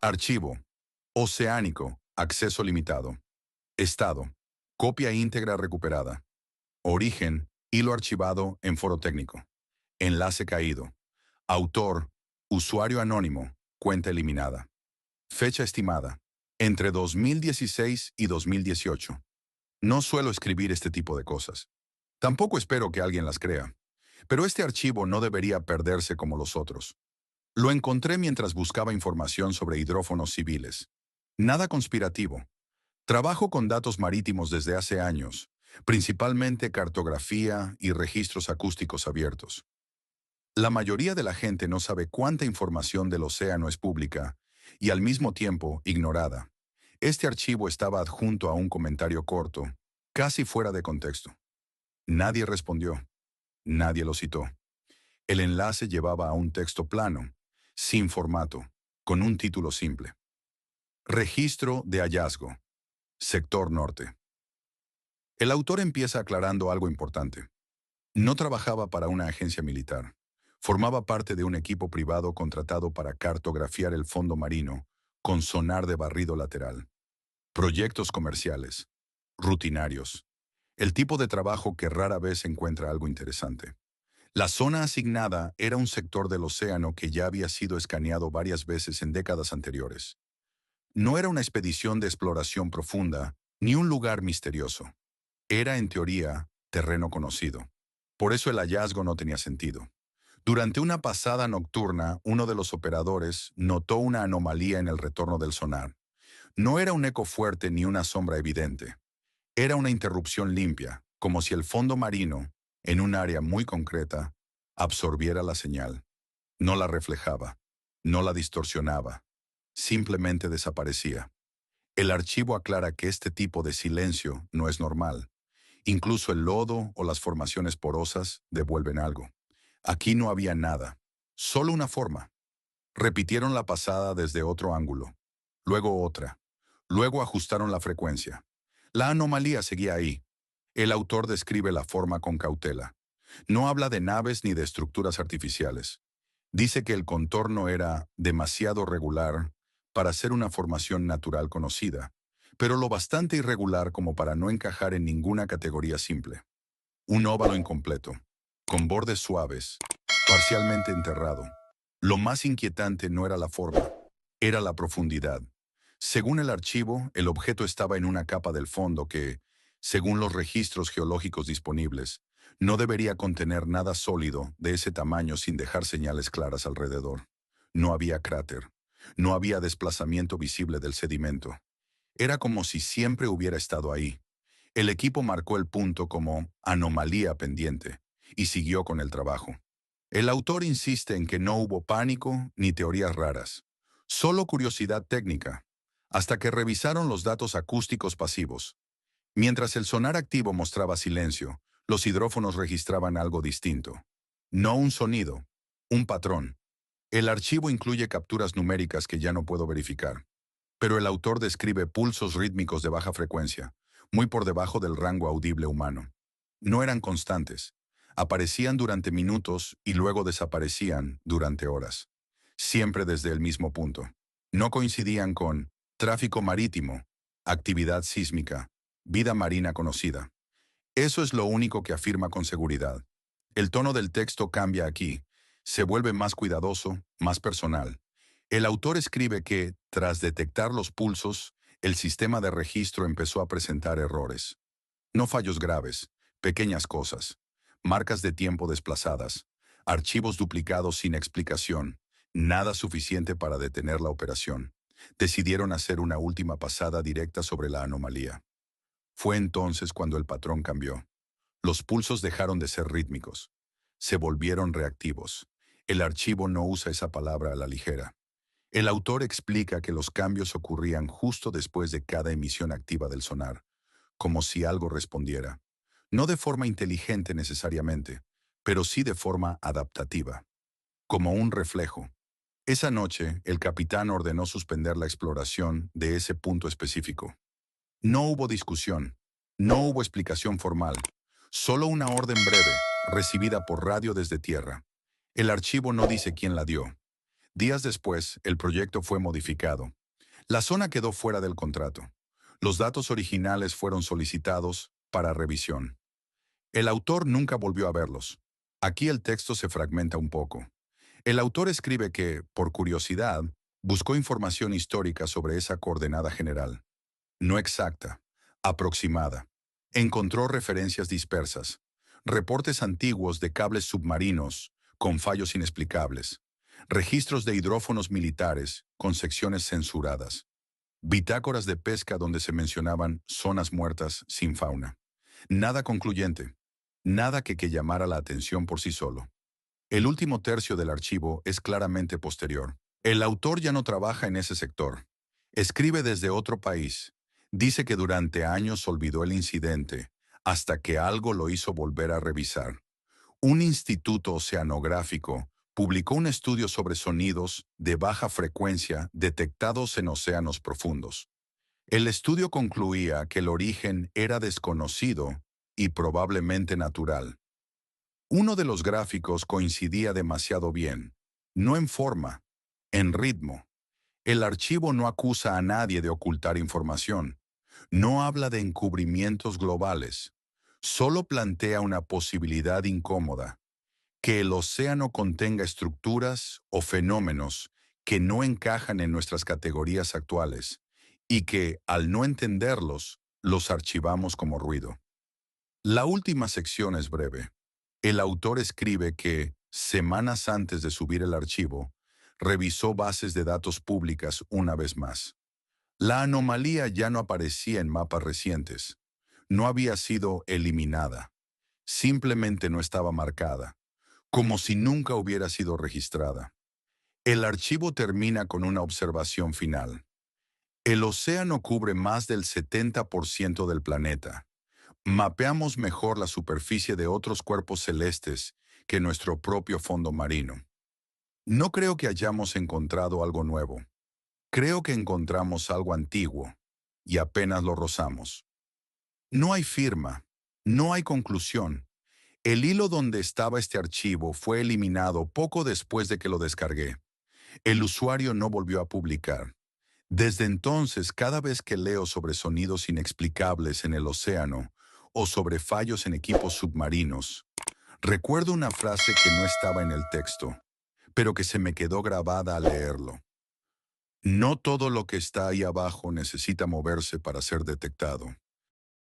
Archivo. Oceánico. Acceso limitado. Estado. Copia íntegra recuperada. Origen. Hilo archivado en foro técnico. Enlace caído. Autor. Usuario anónimo. Cuenta eliminada. Fecha estimada. Entre 2016 y 2018. No suelo escribir este tipo de cosas. Tampoco espero que alguien las crea. Pero este archivo no debería perderse como los otros. Lo encontré mientras buscaba información sobre hidrófonos civiles. Nada conspirativo. Trabajo con datos marítimos desde hace años, principalmente cartografía y registros acústicos abiertos. La mayoría de la gente no sabe cuánta información del océano es pública y al mismo tiempo ignorada. Este archivo estaba adjunto a un comentario corto, casi fuera de contexto. Nadie respondió. Nadie lo citó. El enlace llevaba a un texto plano, sin formato, con un título simple. Registro de hallazgo. Sector Norte. El autor empieza aclarando algo importante. No trabajaba para una agencia militar. Formaba parte de un equipo privado contratado para cartografiar el fondo marino con sonar de barrido lateral. Proyectos comerciales. Rutinarios. El tipo de trabajo que rara vez encuentra algo interesante. La zona asignada era un sector del océano que ya había sido escaneado varias veces en décadas anteriores. No era una expedición de exploración profunda, ni un lugar misterioso. Era, en teoría, terreno conocido. Por eso el hallazgo no tenía sentido. Durante una pasada nocturna, uno de los operadores notó una anomalía en el retorno del sonar. No era un eco fuerte ni una sombra evidente. Era una interrupción limpia, como si el fondo marino, en un área muy concreta, absorbiera la señal. No la reflejaba, no la distorsionaba, simplemente desaparecía. El archivo aclara que este tipo de silencio no es normal. Incluso el lodo o las formaciones porosas devuelven algo. Aquí no había nada, solo una forma. Repitieron la pasada desde otro ángulo, luego otra, luego ajustaron la frecuencia. La anomalía seguía ahí. El autor describe la forma con cautela. No habla de naves ni de estructuras artificiales. Dice que el contorno era demasiado regular para ser una formación natural conocida, pero lo bastante irregular como para no encajar en ninguna categoría simple. Un óvalo incompleto, con bordes suaves, parcialmente enterrado. Lo más inquietante no era la forma, era la profundidad. Según el archivo, el objeto estaba en una capa del fondo que, según los registros geológicos disponibles, no debería contener nada sólido de ese tamaño sin dejar señales claras alrededor. No había cráter, no había desplazamiento visible del sedimento. Era como si siempre hubiera estado ahí. El equipo marcó el punto como anomalía pendiente y siguió con el trabajo. El autor insiste en que no hubo pánico ni teorías raras, solo curiosidad técnica, hasta que revisaron los datos acústicos pasivos. Mientras el sonar activo mostraba silencio, los hidrófonos registraban algo distinto. No un sonido, un patrón. El archivo incluye capturas numéricas que ya no puedo verificar, pero el autor describe pulsos rítmicos de baja frecuencia, muy por debajo del rango audible humano. No eran constantes. Aparecían durante minutos y luego desaparecían durante horas. Siempre desde el mismo punto. No coincidían con tráfico marítimo, actividad sísmica, vida marina conocida. Eso es lo único que afirma con seguridad. El tono del texto cambia aquí. Se vuelve más cuidadoso, más personal. El autor escribe que, tras detectar los pulsos, el sistema de registro empezó a presentar errores. No fallos graves, pequeñas cosas, marcas de tiempo desplazadas, archivos duplicados sin explicación, nada suficiente para detener la operación. Decidieron hacer una última pasada directa sobre la anomalía. Fue entonces cuando el patrón cambió. Los pulsos dejaron de ser rítmicos. Se volvieron reactivos. El archivo no usa esa palabra a la ligera. El autor explica que los cambios ocurrían justo después de cada emisión activa del sonar, como si algo respondiera. No de forma inteligente necesariamente, pero sí de forma adaptativa, como un reflejo. Esa noche, el capitán ordenó suspender la exploración de ese punto específico. No hubo discusión, no hubo explicación formal, solo una orden breve, recibida por radio desde tierra. El archivo no dice quién la dio. Días después, el proyecto fue modificado. La zona quedó fuera del contrato. Los datos originales fueron solicitados para revisión. El autor nunca volvió a verlos. Aquí el texto se fragmenta un poco. El autor escribe que, por curiosidad, buscó información histórica sobre esa coordenada general. No exacta, aproximada. Encontró referencias dispersas, reportes antiguos de cables submarinos con fallos inexplicables, registros de hidrófonos militares con secciones censuradas, bitácoras de pesca donde se mencionaban zonas muertas sin fauna. Nada concluyente, nada que llamara la atención por sí solo. El último tercio del archivo es claramente posterior. El autor ya no trabaja en ese sector. Escribe desde otro país. Dice que durante años olvidó el incidente, hasta que algo lo hizo volver a revisar. Un instituto oceanográfico publicó un estudio sobre sonidos de baja frecuencia detectados en océanos profundos. El estudio concluía que el origen era desconocido y probablemente natural. Uno de los gráficos coincidía demasiado bien, no en forma, en ritmo. El archivo no acusa a nadie de ocultar información, no habla de encubrimientos globales, solo plantea una posibilidad incómoda, que el océano contenga estructuras o fenómenos que no encajan en nuestras categorías actuales y que, al no entenderlos, los archivamos como ruido. La última sección es breve. El autor escribe que, semanas antes de subir el archivo, revisó bases de datos públicas una vez más. La anomalía ya no aparecía en mapas recientes. No había sido eliminada. Simplemente no estaba marcada, como si nunca hubiera sido registrada. El archivo termina con una observación final. El océano cubre más del 70% del planeta. Mapeamos mejor la superficie de otros cuerpos celestes que nuestro propio fondo marino. No creo que hayamos encontrado algo nuevo. Creo que encontramos algo antiguo y apenas lo rozamos. No hay firma, no hay conclusión. El hilo donde estaba este archivo fue eliminado poco después de que lo descargué. El usuario no volvió a publicar. Desde entonces, cada vez que leo sobre sonidos inexplicables en el océano o sobre fallos en equipos submarinos, recuerdo una frase que no estaba en el texto, pero que se me quedó grabada al leerlo. No todo lo que está ahí abajo necesita moverse para ser detectado.